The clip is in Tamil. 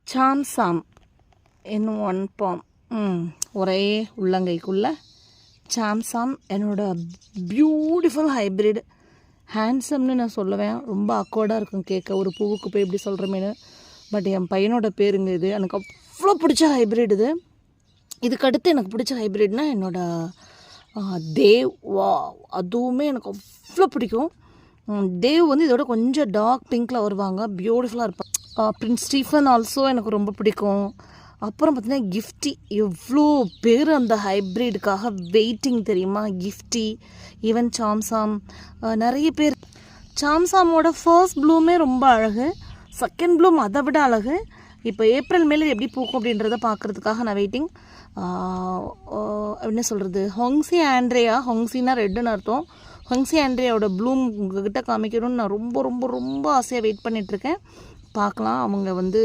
சாம்சாம் இன் ஒன் பாம். ஒரே உள்ளங்கைக்குள்ள சாம்சாம் என்னோட பியூட்டிஃபுல் ஹைப்ரிட். ஹேண்ட்ஸம்னு நான் சொல்லுவேன். ரொம்ப அக்வர்டாக இருக்கும் கேட்க, ஒரு பூவுக்கு போய் எப்படி சொல்கிறமேனு. பட் என் பையனோட பேருங்க இது. எனக்கு அவ்வளோ பிடிச்ச ஹைப்ரிட் இது. இதுக்கடுத்து எனக்கு பிடிச்ச ஹைப்ரிட்னால் என்னோடய தேவ். வா, அதுவுமே எனக்கு அவ்வளோ பிடிக்கும். தேவ் வந்து இதோட கொஞ்சம் டார்க் பிங்க்கில் வருவாங்க, பியூட்டிஃபுல்லாக இருப்பாங்க. பிரின்ஸ் ஸ்டீஃபன் ஆல்சோ எனக்கு ரொம்ப பிடிக்கும். அப்புறம் பார்த்திங்கன்னா கிஃப்டி. எவ்வளோ பேர் அந்த ஹைப்ரிடுக்காக வெயிட்டிங் தெரியுமா? கிஃப்டி, ஈவன் சாம்சாம், நிறைய பேர். சாம்சாமோட ஃபர்ஸ்ட் ப்ளூமே ரொம்ப அழகு, செகண்ட் ப்ளூம் அதை விட அழகு. இப்போ ஏப்ரல் மேலே எப்படி பூக்கும் அப்படின்றத பார்க்குறதுக்காக நான் வெயிட்டிங். என்ன சொல்கிறது, ஹொங்ஸி ஆண்ட்ரியா. ஹொங்ஸின்னா ரெட்டுன்னு அர்த்தம். ஹொங்ஸி ஆண்ட்ரியாவோட ப்ளூம் உங்ககிட்ட காமிக்கணும்னு நான் ரொம்ப ரொம்ப ரொம்ப ஆசையாக வெயிட் பண்ணிகிட்ருக்கேன். பார்க்கலாம். அவங்க வந்து